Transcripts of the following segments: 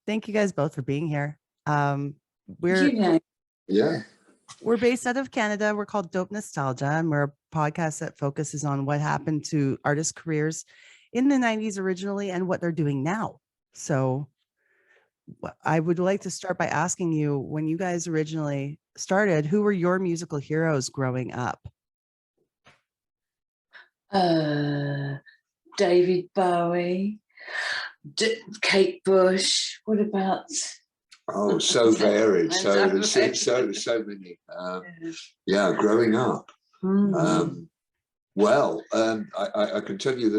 Thank you guys both for being here. We're You know, Yeah. we're based out of Canada. We're called Dope Nostalgia, and we're a podcast that focuses on what happened to artists' careers in the 90s originally and what they're doing now. So I would like to start by asking you, when you guys originally started, who were your musical heroes growing up? David Bowie, Kate Bush. What about? Oh, so varied. So many. Yeah, growing up. Well, I can tell you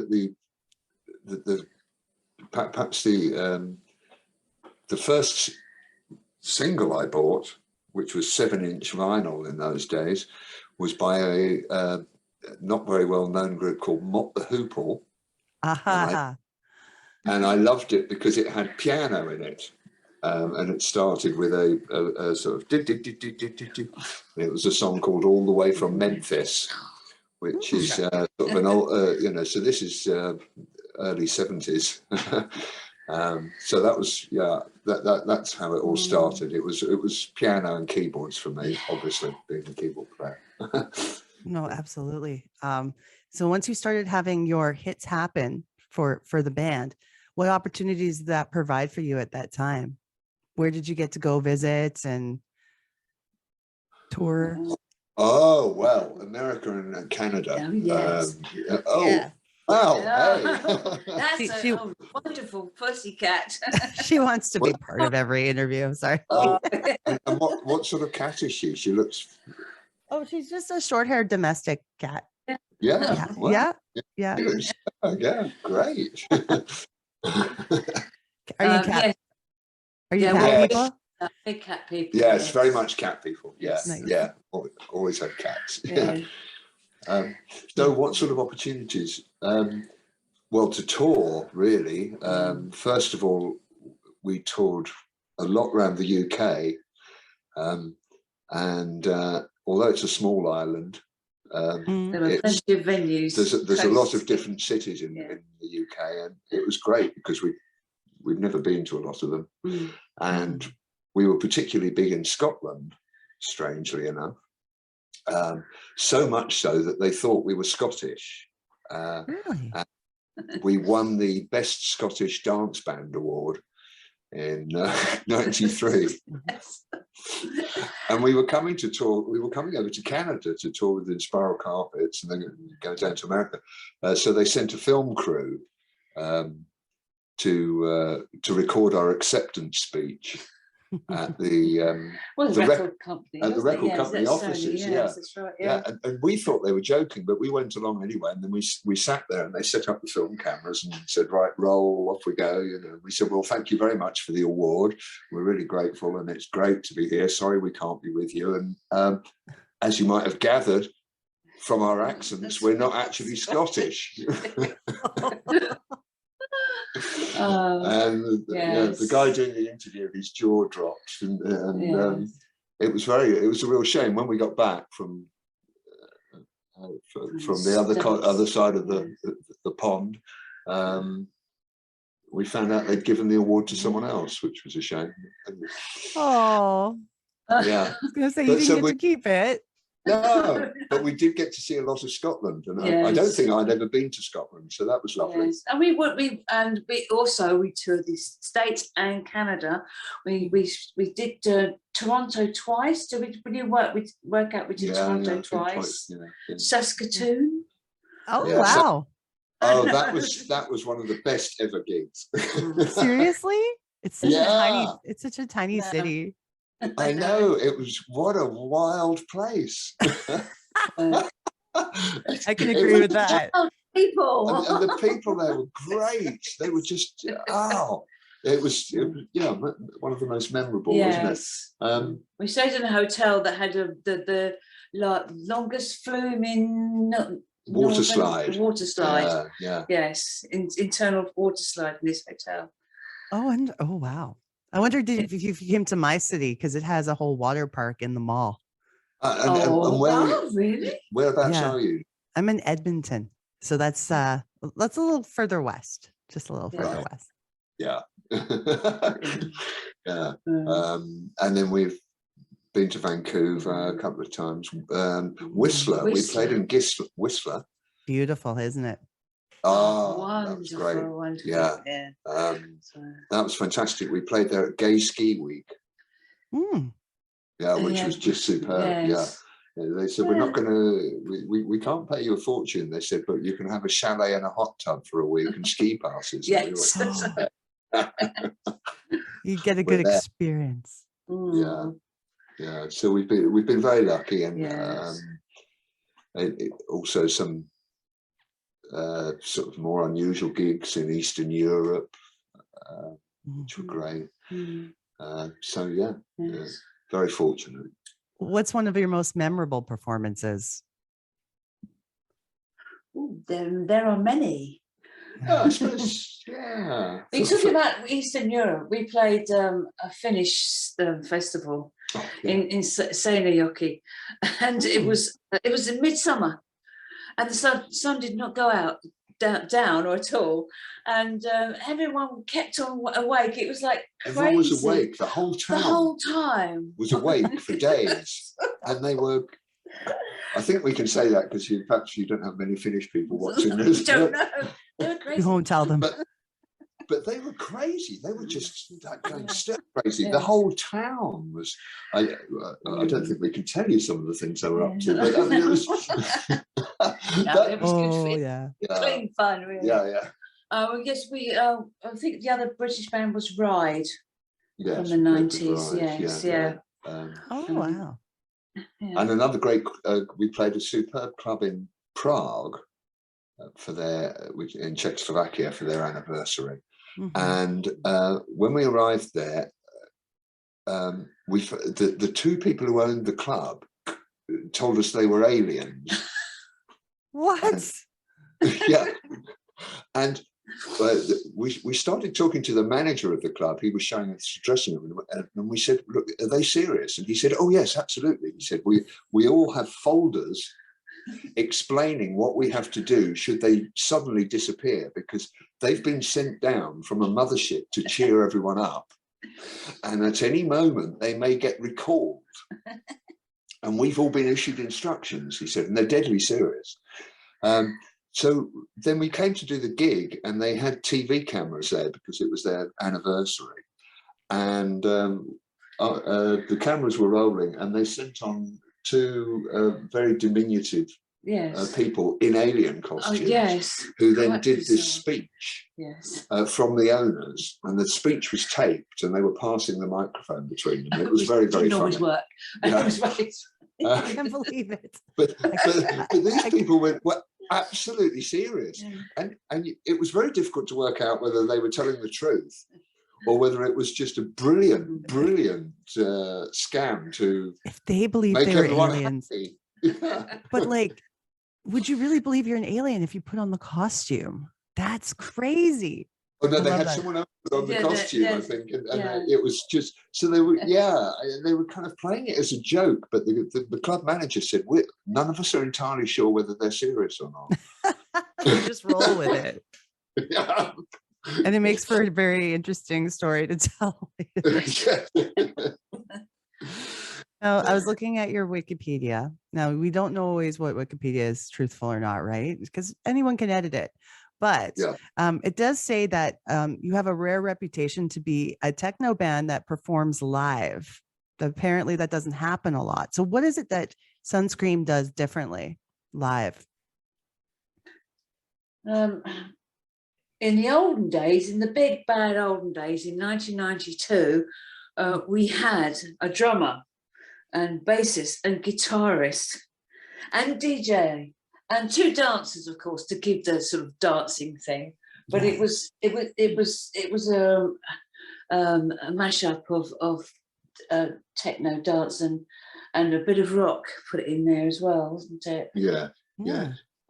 that perhaps the first single I bought, which was 7-inch vinyl in those days, was by a not very well known group called Mott the Hoople. And I loved it because it had piano in it. And it started with a sort of it was a song called "All the Way from Memphis," which is sort of an old, so this is early 70s. So that was, that's how it all started. It was piano and keyboards for me, obviously, being a keyboard player. No, absolutely. So once you started having your hits happen for the band, what opportunities did that provide for you at that time? Where did you get to go visit and tour? Oh, well, America and Canada. Oh, yes. Wow. Oh, Hey. that's a wonderful pussycat. She wants to be part of every interview. Sorry. And what sort of cat is she? She looks... Oh, she's just a short-haired domestic cat. Yeah. Yeah. Yeah. Great. Are you cat? Yes. Are you cat people? Big cat people. Yes, very much cat people. Yeah, Nice. yeah. Always had cats. Yeah. So what sort of opportunities? Well, to tour, really. First of all, we toured a lot around the UK. And although it's a small island, there were plenty of venues. There's a lot of different cities in the UK, and it was great because we'd never been to a lot of them. And we were particularly big in Scotland, strangely enough. So much so that they thought we were Scottish. Really? And we won the Best Scottish Dance Band Award in 93. Yes. And we were coming over to Canada to tour with the Spiral Carpets and then go down to America. So they sent a film crew to record our acceptance speech at the record company offices. That's right. And we thought they were joking, but we went along anyway. And then we sat there and they set up the film cameras and said, "Right, roll, off we go." We said, "Well, thank you very much for the award. We're really grateful, and it's great to be here. Sorry we can't be with you." And as you might have gathered from our accents, we're not actually Scottish. And the guy doing the interview, his jaw dropped, and it was a real shame when we got back from the other side of the pond. We found out they'd given the award to someone else, which was a shame. Oh, yeah. I was going to say you didn't get to keep it. No, but we did get to see a lot of Scotland, and I don't think I'd ever been to Scotland, so that was lovely. Yes. And we toured the States and Canada. We did Toronto twice. Did we work out? We did Toronto twice. Saskatoon. Oh wow! Oh, that was one of the best ever gigs. Seriously, it's such a tiny city. I know, it was, what a wild place. I can agree with that. People. And the people there were great. They were just, it was one of the most memorable, wasn't it? We stayed in a hotel that had the longest flume in water slide. Yes, internal water slide in this hotel. Oh wow. I wonder if you came to my city, because it has a whole water park in the mall. And really? Whereabouts are you? I'm in Edmonton, so that's a little further west, just a little further west. Yeah, Yeah. And then we've been to Vancouver a couple of times. Whistler, we played in Whistler. Beautiful, isn't it? Oh, that was great. Wonderful. Yeah. That was fantastic. We played there at Gay Ski Week. Yeah, which was just superb. Yes. Yeah. They said, we're not going to, we can't pay you a fortune. They said, but you can have a chalet and a hot tub for a week and ski passes. Yes. You get a good experience. Yeah. Yeah. So we've been very lucky, and also some sort of more unusual gigs in Eastern Europe, which were great. So yeah, very fortunate. What's one of your most memorable performances? There are many. I suppose, yeah. You're talking about Eastern Europe. We played a Finnish festival in Seinäjoki, and it was in midsummer, and the sun did not go out down or at all, and everyone kept on awake. It was like crazy. Everyone was awake. The whole town. The whole time was awake for days, and they were. I think we can say that because perhaps you don't have many Finnish people watching this. Don't know. They were crazy. You won't tell them. But they were crazy. They were just going stir crazy. The whole town was. I don't think we can tell you some of the things they were up to. But I mean, it was. It was good. Clean fun, really. Yeah. Yes, I think the other British band was Ride from the 90s. Yes. Oh wow. Yeah. And another great, we played a superb club in Prague for in Czechoslovakia for their anniversary. And when we arrived there, the two people who owned the club told us they were aliens. What? Yeah. And we started talking to the manager of the club. He was showing us the dressing room, and we said, "Look, are they serious?" And he said, "Oh yes, absolutely." He said, "We all have folders explaining what we have to do should they suddenly disappear, because they've been sent down from a mothership to cheer everyone up, and at any moment they may get recalled. And we've all been issued instructions," he said, "and they're deadly serious." So then we came to do the gig, and they had TV cameras there because it was their anniversary. And the cameras were rolling, and they sent on two very diminutive people in alien costumes, who then did this speech from the owners, and the speech was taped, and they were passing the microphone between them. It was very, very funny. Always work. Yeah. I can't believe it. But these people were absolutely serious, and it was very difficult to work out whether they were telling the truth or whether it was just a brilliant scam to if they believe they were aliens. But like, would you really believe you're an alien if you put on the costume? That's crazy. Oh no, they had someone else on the costume, I think, and it was just, so they were they were kind of playing it as a joke, but the club manager said, none of us are entirely sure whether they're serious or not. Just roll with it. Yeah. And it makes for a very interesting story to tell. Now, I was looking at your Wikipedia. Now, we don't know always what Wikipedia is truthful or not, right? Because anyone can edit it. But it does say that you have a rare reputation to be a techno band that performs live. Apparently, that doesn't happen a lot. So what is it that Sunscreem does differently live? In the olden days, in the big bad olden days, in 1992, we had a drummer and bassist and guitarist and DJ and two dancers, of course, to give the sort of dancing thing. But it was a mashup of techno dance and a bit of rock put in there as well, wasn't it? Yeah.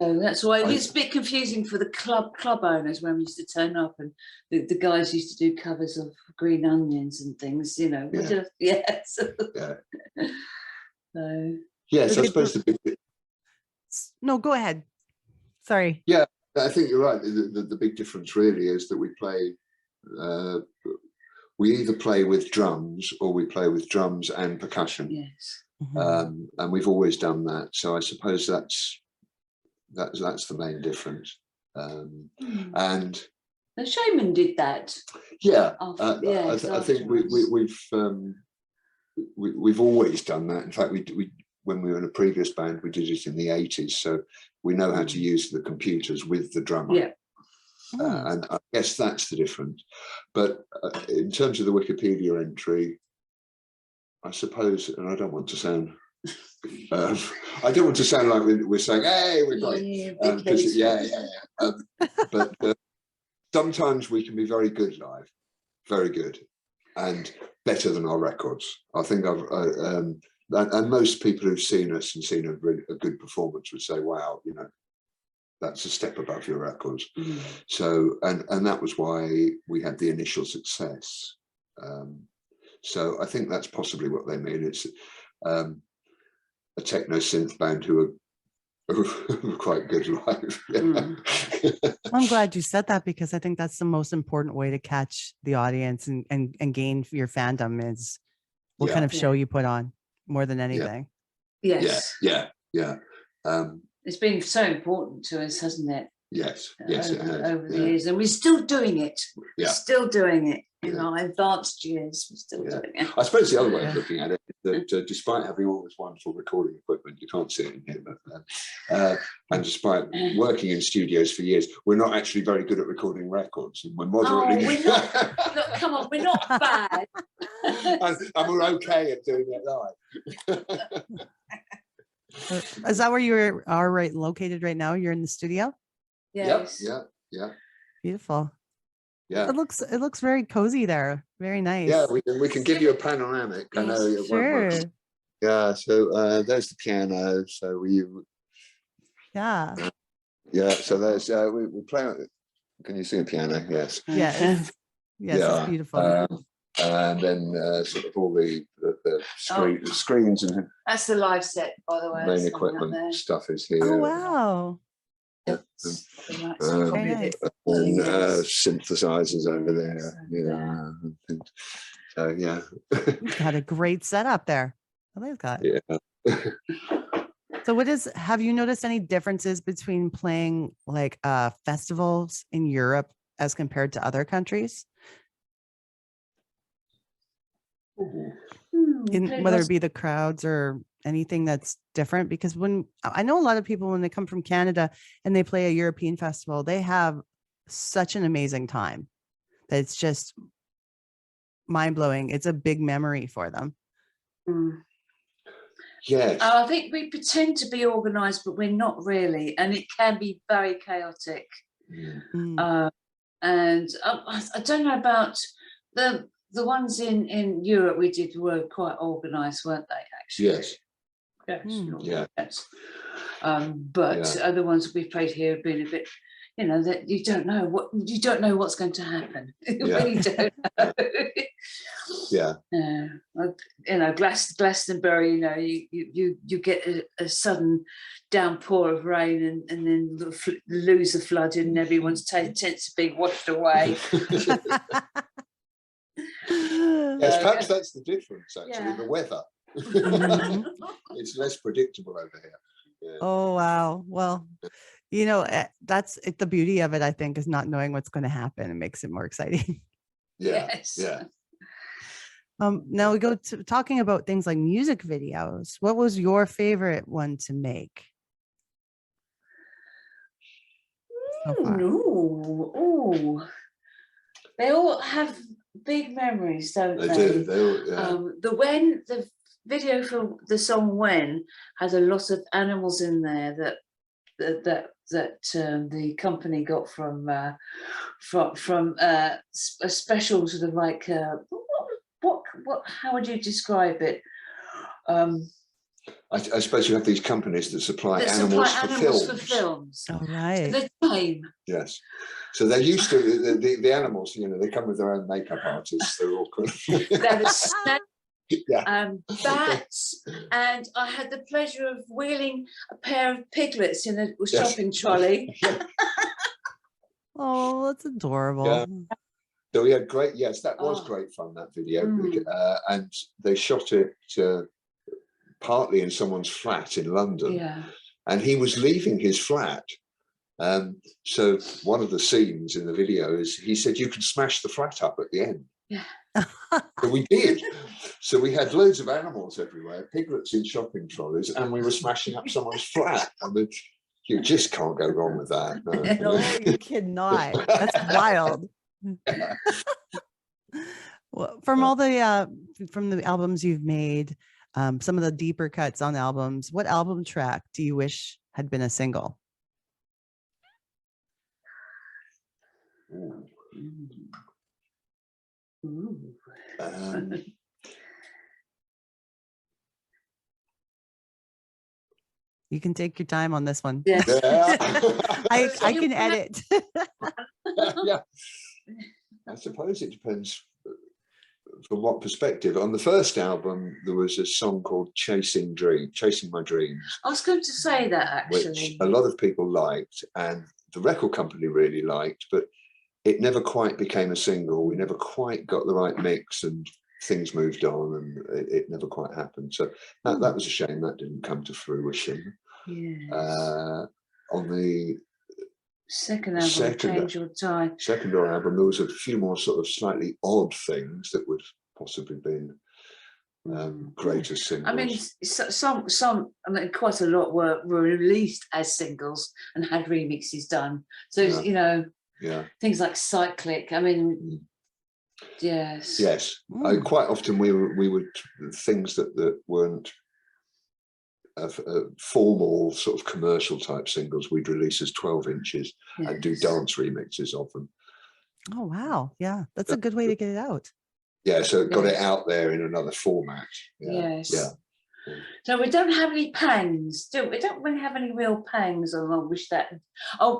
So that's why it was a bit confusing for the club owners when we used to turn up, and the guys used to do covers of Green Onions and things, you know. Yes, I suppose the big. No, go ahead. Sorry. Yeah, I think you're right. The big difference really is that we play we either play with drums or we play with drums and percussion. Yes. And we've always done that. So I suppose that's the main difference. And the Shaman did that. Yeah, yes, I think we've always done that. In fact, we when we were in a previous band, we did it in the 80s. So we know how to use the computers with the drummer. Yeah. And I guess that's the difference. But in terms of the Wikipedia entry, I suppose, and I don't want to sound, I don't want to sound like we're saying, "Hey, we're great," but sometimes we can be very good live, very good, and better than our records. I think and most people who've seen us and seen a good performance would say, "Wow, you know, that's a step above your records." So, and that was why we had the initial success. So I think that's possibly what they mean. It's a techno synth band who are quite good live. I'm glad you said that, because I think that's the most important way to catch the audience and gain your fandom is what kind of show you put on more than anything. Yes. Yeah. It's been so important to us, hasn't it? Yes, over the years, and we're still doing it. Yeah. We're still doing it in our advanced years. We're still doing it. I suppose the other way of looking at it is that despite having all this wonderful recording equipment, you can't see it in here, but and despite working in studios for years, we're not actually very good at recording records, and we're moderately. We're not. Look, come on, we're not bad. and we're okay at doing it live. Is that where you are located right now? You're in the studio? Yes. Yep. Yeah. Beautiful. Yeah. It looks very cozy there. Very nice. Yeah, we can give you a panoramic. I know it won't work. Yeah, so there's the piano. So yeah. So there's we play. Can you see a piano? Yes. Yes. It's beautiful. And then sort of all the screens and that's the live set, by the way. Main equipment stuff is here. Oh wow. Yeah. And synthesizers over there. So yeah. You've got a great setup there. I like that. Yeah. So have you noticed any differences between playing like festivals in Europe as compared to other countries? Whether it be the crowds or anything that's different, because when I know a lot of people, when they come from Canada and they play a European festival, they have such an amazing time that it's just mind-blowing. It's a big memory for them. Yes. I think we pretend to be organized, but we're not really, and it can be very chaotic. And I don't know about the ones in Europe we did were quite organised, weren't they? Actually, yes. Yes. But other ones we played here have been a bit, that you don't know what's going to happen. You really don't know. Glastonbury. You get a sudden downpour of rain and then lose the flood and everyone's tents are being washed away. Yes, perhaps that's the difference, actually, the weather. It's less predictable over here. Yeah. Oh, wow. Well, that's the beauty of it, I think, is not knowing what's going to happen. It makes it more exciting. Yes. Yeah. Now we go to talking about things like music videos. What was your favorite one to make? They all have big memories, don't they? They do. The video for the song "When" has a lot of animals in there that the company got from a special sort of like what how would you describe it? I suppose you have these companies that supply animals for films. All right. So the time. Yes. So they're used to the animals. They come with their own makeup artists. They're all cool. They're the snakes, bats, and I had the pleasure of wheeling a pair of piglets in a shopping trolley. Oh, that's adorable. So we had great, yes, that was great fun, that video. And they shot it partly in someone's flat in London. Yeah. And he was leaving his flat. So one of the scenes in the video is he said, you can smash the flat up at the end. Yeah. So we did. So we had loads of animals everywhere, piglets in shopping trolleys, and we were smashing up someone's flat. I mean, you just can't go wrong with that. No. No, you cannot. That's wild. Well, from all the from the albums you've made, some of the deeper cuts on albums, what album track do you wish had been a single? Ooh. You can take your time on this one. Yes. I can edit. Yeah, I suppose it depends from what perspective. On the first album, there was a song called Chasing My Dreams. I was going to say that, actually. Which a lot of people liked, and the record company really liked, but it never quite became a single. We never quite got the right mix, and things moved on, and it never quite happened. So that was a shame that didn't come to fruition. Yes. On the second album, Change Your Tide. Second album, there was a few more sort of slightly odd things that would possibly been greater singles. I mean, some. I mean, quite a lot were released as singles and had remixes done. So you know, things like Cyclic. I mean, yes. Quite often we would things that weren't formal sort of commercial type singles, we'd release as 12 inches and do dance remixes of them. Oh wow, yeah, that's a good way to get it out. Yeah, so it got it out there in another format. Yes. So we don't have any pangs. We don't really have any real pangs. I wish that. I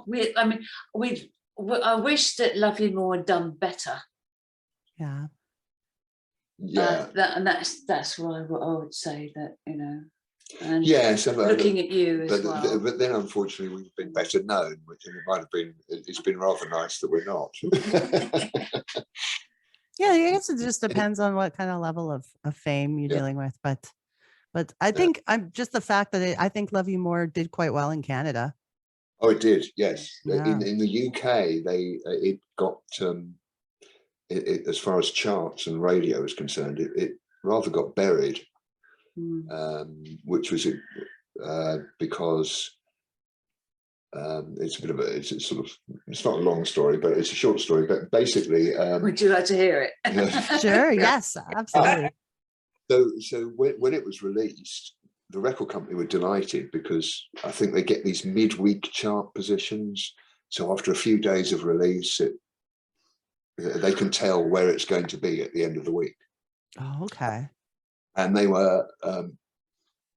wish that Love You More had done better. Yeah. And that's why I would say that, you know. And yes, looking at you as well. But then, unfortunately, we've been better known, which it might have been. It's been rather nice that we're not. Yeah, I guess it just depends on what kind of level of fame you're dealing with, but I think I'm just the fact that I think Love You More did quite well in Canada. Oh, it did, yes. Yeah. In the UK, it got as far as charts and radio is concerned, it rather got buried. Which was because it's a bit of it's not a long story, but it's a short story. But basically, would you like to hear it? Sure. Yes, absolutely. So when it was released, the record company were delighted because I think they get these midweek chart positions. So after a few days of release, they can tell where it's going to be at the end of the week. Oh, okay. And they were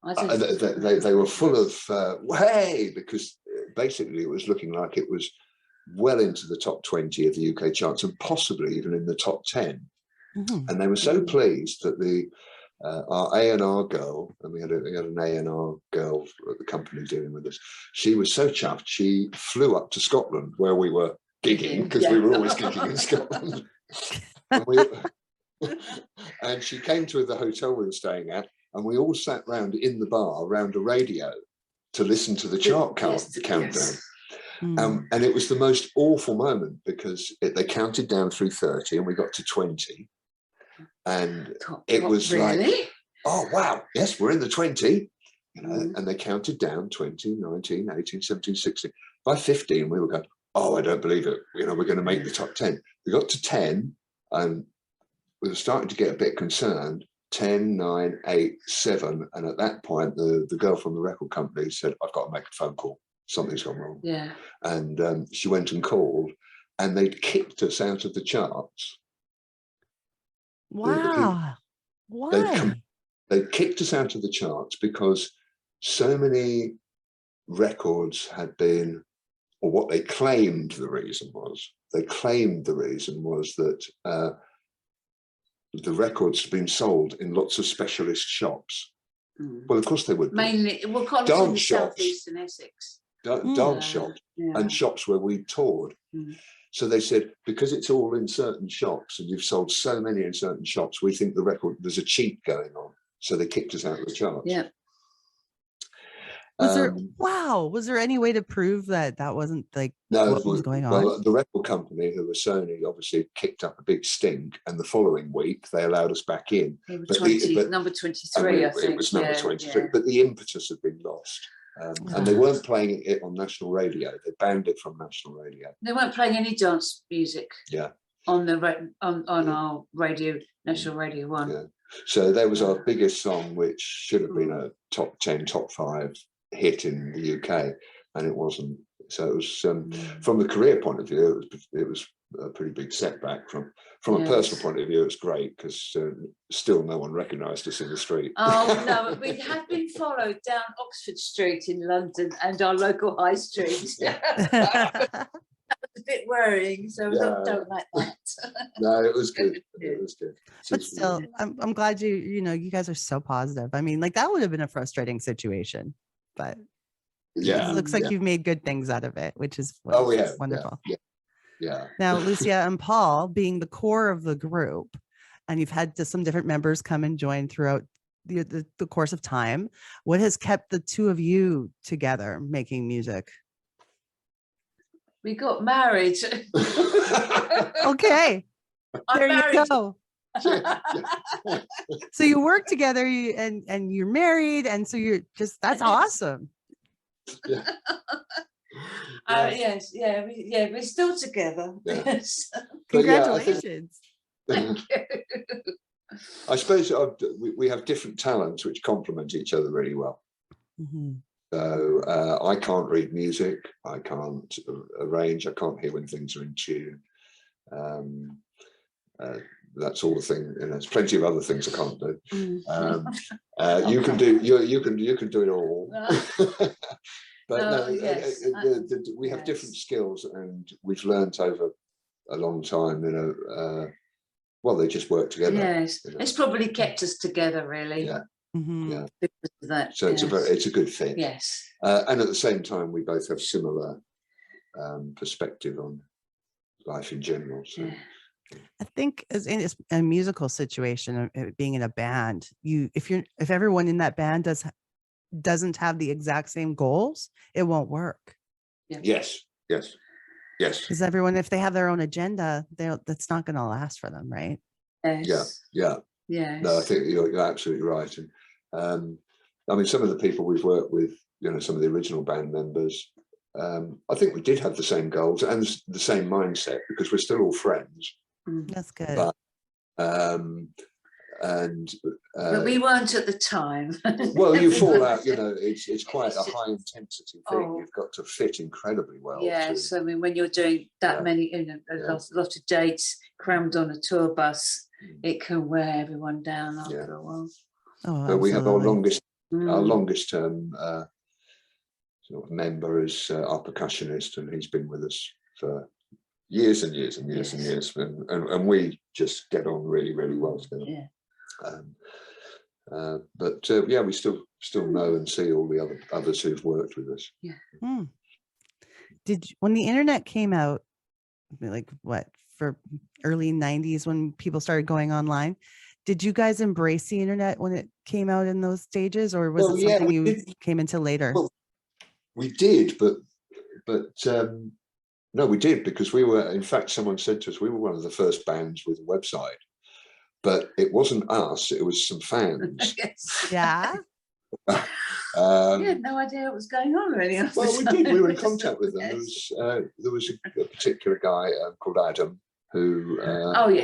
they were full of hey, because basically it was looking like it was well into the top 20 of the UK charts and possibly even in the top 10. And they were so pleased that our A&R girl, and we had an A&R girl at the company dealing with us. She was so chuffed she flew up to Scotland where we were gigging, because we were always gigging in Scotland. And she came to the hotel we were staying at, and we all sat round in the bar around a radio to listen to the chart countdown. And it was the most awful moment because they counted down through 30 and we got to 20. And it was like, oh, wow, yes, we're in the 20. You know, and they counted down 20, 19, 18, 17, 16. By 15, we were going, oh, I don't believe it. You know, we're going to make the top 10. We got to 10 and we were starting to get a bit concerned. 10, 9, 8, 7. And at that point, the girl from the record company said, I've got to make a phone call. Something's gone wrong. Yeah. And she went and called, and they'd kicked us out of the charts. Wow. Why? They kicked us out of the charts because so many records had been, or what they claimed the reason was, that the records had been sold in lots of specialist shops. Well, of course they would be. Mainly, dance shops, South East and Essex. dance shops, and shops where we toured. So they said, because it's all in certain shops and you've sold so many in certain shops, we think the record, there's a cheat going on. So they kicked us out of the charts. Yeah. Was there any way to prove that wasn't like no, what was going on? Well, the record company, who was Sony, obviously kicked up a big stink, and the following week they allowed us back in. Number 23, I think. It was number 23, but the impetus had been lost. And they weren't playing it on national radio. They banned it from national radio. They weren't playing any dance music. Yeah. On the our radio, National Radio 1. Yeah. So there was our biggest song, which should have been a top 10, top 5 hit in the UK, and it wasn't. So it was from the career point of view, it was a pretty big setback. From a personal point of view, it's great because still no one recognised us in the street. Oh no, but we have been followed down Oxford Street in London and our local high street. That was a bit worrying, so don't like that. No, it was good. It was good. But still, I'm glad you guys are so positive. I mean, like that would have been a frustrating situation, but it looks like you've made good things out of it, which is wonderful. Yeah. Now, Lucia and Paul being the core of the group, and you've had some different members come and join throughout the course of time. What has kept the two of you together making music? We got married. Okay. There you go. So you work together and you're married, and so you're just, that's awesome. Yes, we're still together. Yeah. Yes. Congratulations. Thank you. I suppose we have different talents which complement each other really well. Mm-hmm. So I can't read music, I can't arrange, I can't hear when things are in tune. That's all the thing. There's plenty of other things I can't do. You can do it all. But we have different skills, and we've learnt over a long time. Well, they just work together. Yes, it's probably kept us together, really. Yeah. Mm-hmm. Yeah. Because of that, so it's a good fit. Yes. And at the same time, we both have similar perspective on life in general. So. I think as in a musical situation, being in a band, if everyone in that band doesn't have the exact same goals, it won't work. Yeah. Yes. Because everyone, if they have their own agenda, that's not going to last for them, right? Yes. Yeah. No, I think you're absolutely right. And I mean, some of the people we've worked with, some of the original band members, I think we did have the same goals and the same mindset, because we're still all friends. That's good. But, but we weren't at the time. Well, you fall out, it's quite a high intensity thing. You've got to fit incredibly well. Yes, I mean, when you're doing that many, a lot of dates crammed on a tour bus, it can wear everyone down after a while. But we have our longest term sort of member is our percussionist, and he's been with us for years and years and years and years, and we just get on really, really well together. But we still know and see all the others who've worked with us. When the internet came out, like for early 90s, when people started going online, did you guys embrace the internet when it came out in those stages, or was it something you came into later? Well, we did, but no, we did, because we were, in fact, someone said to us, we were one of the first bands with a website, but it wasn't us, it was some fans. Yeah. We had no idea what was going on, really. Well, we did. We were in contact with them. There was a particular guy called Adam who. Adam.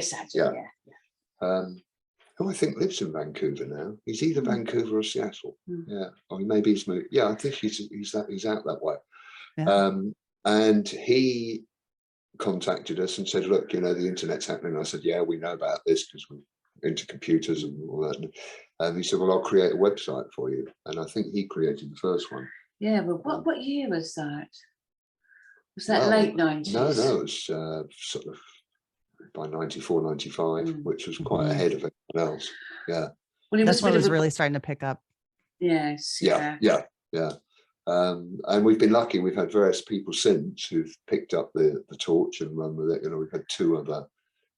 Who I think lives in Vancouver now. He's either Vancouver or Seattle. Yeah, or maybe he's moved. Yeah, I think he's out that way. Yeah. And he contacted us and said, "Look, the internet's happening." I said, "Yeah, we know about this because we're into computers and all that." And he said, "Well, I'll create a website for you." And I think he created the first one. Yeah, but what year was that? Was that late 90s? No, it was sort of by 94, 95, which was quite ahead of everyone else. Yeah. Well, that's when it was really starting to pick up. Yes. Yeah. And we've been lucky. We've had various people since who've picked up the torch and run with it. You know, we've had 2 other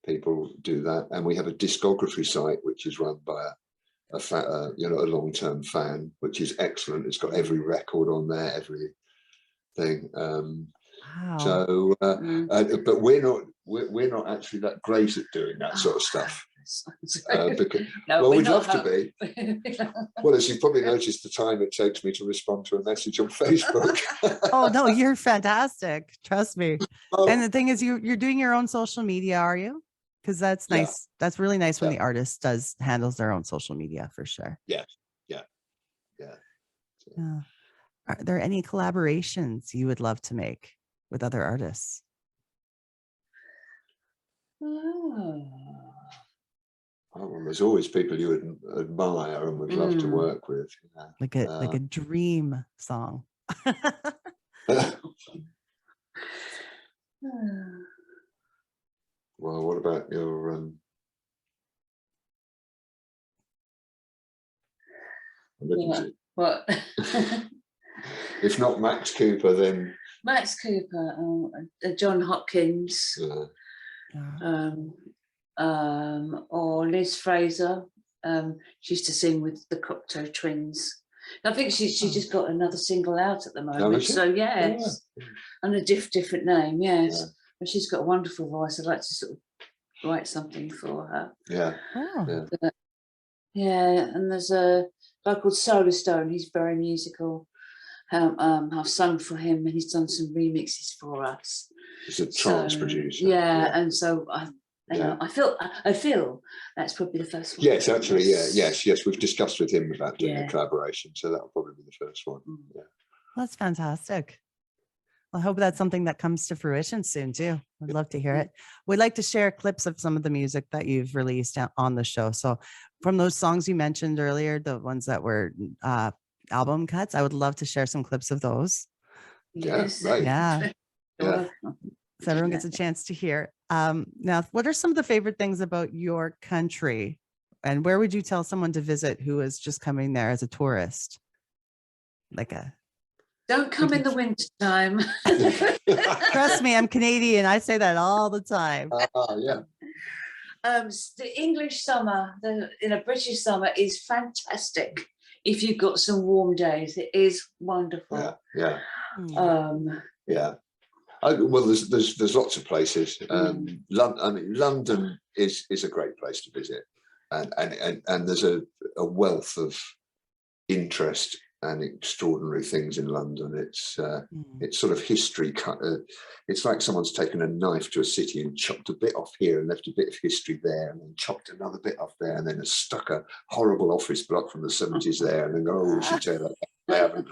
people do that, and we have a discography site which is run by a long-term fan, which is excellent. It's got every record on there, everything. Wow. So, but we're not actually that great at doing that sort of stuff. Because, No, well, we're we'd not love to be. Well, as you've probably noticed, the time it takes me to respond to a message on Facebook. Oh no, you're fantastic. Trust me. Oh, And the thing is, you're doing your own social media, are you? Because that's Yeah. nice. That's really nice when Yeah. the artist handles their own social media for sure. Yeah. Yeah. Are there any collaborations you would love to make with other artists? Oh, well, there's always people you would admire and would love to work with. Like a dream song. Well, what about your What? if not Max Cooper, then Max Cooper, John Hopkins, or Liz Fraser. She used to sing with the Cocteau Twins. I think she's just got another single out at the moment. So yes, under a different name. Yes, but she's got a wonderful voice. I'd like to sort of write something for her. And there's a guy called Solar Stone. He's very musical. I've sung for him, and he's done some remixes for us. He's a trance producer. And so I feel that's probably the first one. Yes, actually, yes. We've discussed with him about doing a collaboration, so that'll probably be the first one. Yeah. That's fantastic. I hope that's something that comes to fruition soon too. I'd love to hear it. We'd like to share clips of some of the music that you've released on the show. So from those songs you mentioned earlier, the ones that were album cuts, I would love to share some clips of those. Yes. Right. Yeah. Yeah. So everyone gets a chance to hear. Now, what are some of the favorite things about your country? And where would you tell someone to visit who is just coming there as a tourist? Don't come in the winter time. Trust me, I'm Canadian. I say that all the time. The English summer, the British summer is fantastic. If you've got some warm days, it is wonderful. Well, there's lots of places. London is a great place to visit, and there's a wealth of interest and extraordinary things in London. It's sort of history cut. It's like someone's taken a knife to a city and chopped a bit off here and left a bit of history there, and then chopped another bit off there, and then stuck a horrible office block from the 70s there, and then we should tear that down.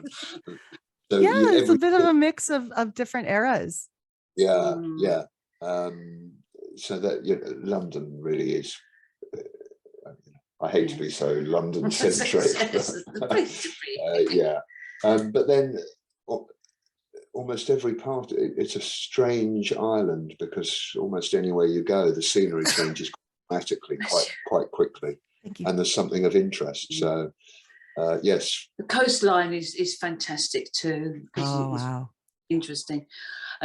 So it's a bit of a mix of different eras. So that London really is. I hate to be so London centric. But then almost every part, it's a strange island, because almost anywhere you go, the scenery changes dramatically quite quickly, and there's something of interest. So yes, the coastline is fantastic too. Oh wow, interesting.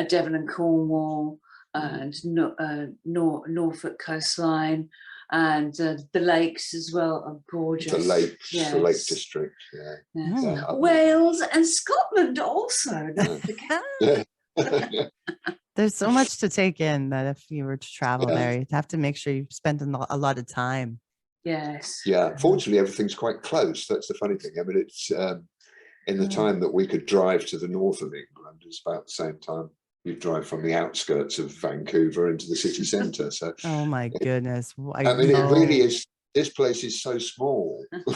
Devon and Cornwall and Norfolk coastline. And the lakes as well are gorgeous. The lakes, the Lake District, Wales and Scotland also. Don't forget. There's so much to take in that if you were to travel there, you'd have to make sure you spend a lot of time. Yes. Yeah. Fortunately, everything's quite close. That's the funny thing. I mean, it's in the time that we could drive to the north of England, it's about the same time you drive from the outskirts of Vancouver into the city centre. So, oh my goodness! I mean, it really is. This place is so small. I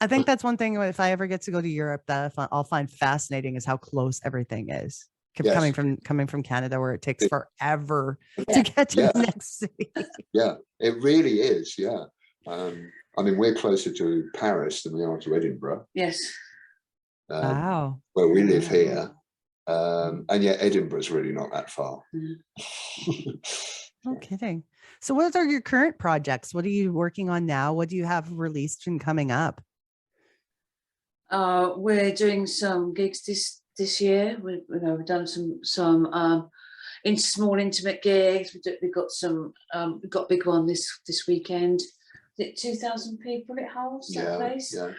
think that's one thing. If I ever get to go to Europe, that I'll find fascinating is how close everything is. Coming from Canada, where it takes forever to get to the next city. Yeah, it really is. Yeah. I mean, we're closer to Paris than we are to Edinburgh. Yes. Wow. Where we live here. And yet Edinburgh's really not that far. No kidding. So what are your current projects? What are you working on now? What do you have released and coming up? We're doing some gigs this year. We've done some small intimate gigs. We've got a big one this weekend. Is it 2,000 people it holds, that place? Yeah.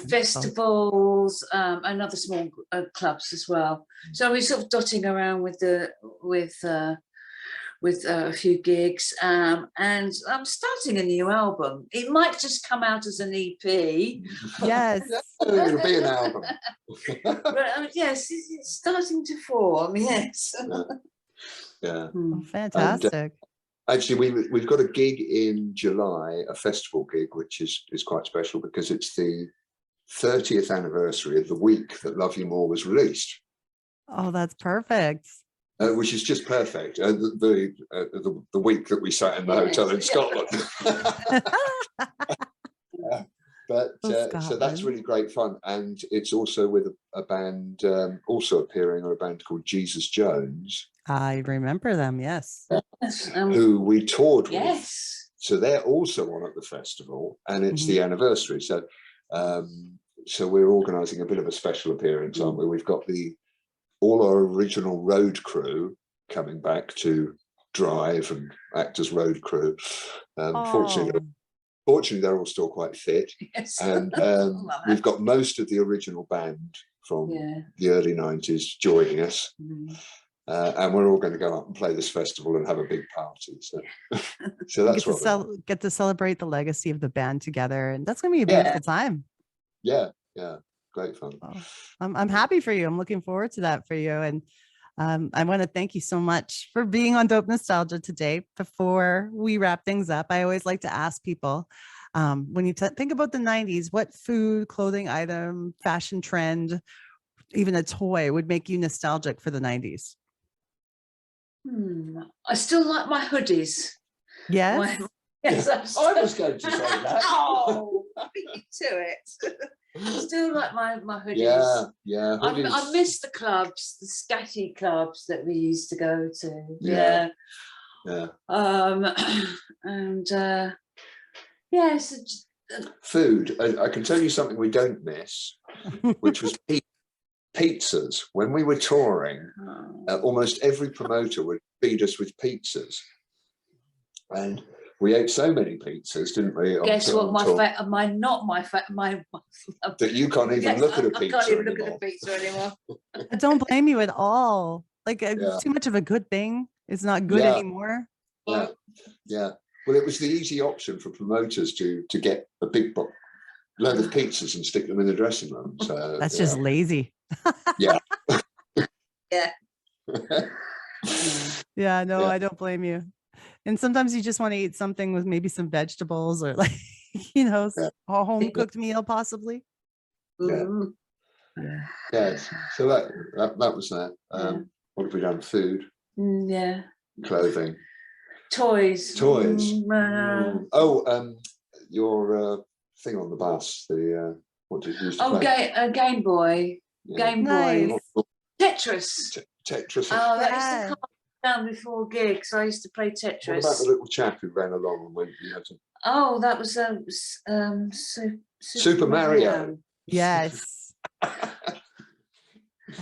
Festivals, and other small clubs as well. So we're sort of dotting around with a few gigs, and I'm starting a new album. It might just come out as an EP. Yes. It'll be an album. But yes, it's starting to form. Yes. Yeah. Oh, fantastic. Actually, we've got a gig in July, a festival gig, which is quite special because it's the 30th anniversary of the week that Love You More was released. Oh, that's perfect. Which is just perfect. The week that we sat in the hotel in Scotland. So that's really great fun, and it's also with a band also appearing, or a band called Jesus Jones. I remember them, yes. Who we toured with. Yes. So they're also on at the festival, and it's the anniversary. So so we're organising a bit of a special appearance, aren't we? We've got all our original road crew coming back to drive and act as road crew. Fortunately, they're all still quite fit. Yes. And we've got most of the original band from the early 90s joining us. And we're all going to go up and play this festival and have a big party. So that's get to celebrate the legacy of the band together, and that's going to be a beautiful time. Yeah, great fun. Oh, I'm happy for you. I'm looking forward to that for you, and I want to thank you so much for being on Dope Nostalgia today. Before we wrap things up, I always like to ask people, when you think about the 90s, what food, clothing item, fashion trend, even a toy would make you nostalgic for the 90s? I still like my hoodies. Yes. Yes, I was going to say that. Oh, beat you to it. I still like my hoodies. Yeah. Hoodies. I miss the clubs, the scatty clubs that we used to go to. Yeah. And yes. Food. I can tell you something we don't miss, which was pizzas. When we were touring, almost every promoter would feed us with pizzas, and we ate so many pizzas, didn't we? Guess what? That you can't even look at a pizza. I can't even look at a pizza anymore. I don't blame you at all. Like too much of a good thing is not good anymore. Yeah. Well, it was the easy option for promoters to get a big load of pizzas and stick them in the dressing room. So that's just lazy. Yeah. Yeah, no, I don't blame you. And sometimes you just want to eat something with maybe some vegetables, or like, a home cooked meal possibly. Yeah. So that was that. What have we done? Food. Clothing. Toys. Your thing on the bus. What did you use to play? Game Boy. Game Boy. Tetris. Tetris. Oh, that used to come down before gigs. I used to play Tetris. What about the little chap who ran along and went? You had to... Oh, that was Super Mario. Yes.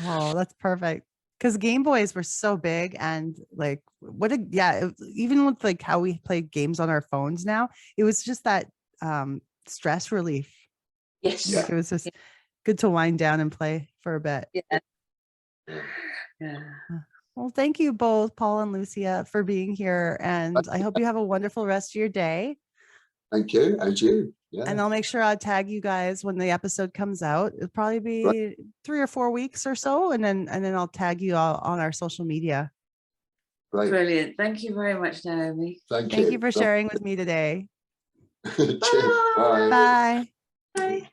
Oh, that's perfect. Because Game Boys were so big, and like even with like how we play games on our phones now, it was just that stress relief. Yes. Like, it was just good to wind down and play for a bit. Yeah. Well, thank you both, Paul and Lucia, for being here, and I hope you have a wonderful rest of your day. Thank you, and you. Yeah. And I'll make sure I'll tag you guys when the episode comes out. It'll probably be 3 or 4 weeks or so, and then I'll tag you all on our social media. Great. Brilliant. Thank you very much, Naomi. Thank you for sharing with me today. Cheers. Bye. Bye. Bye.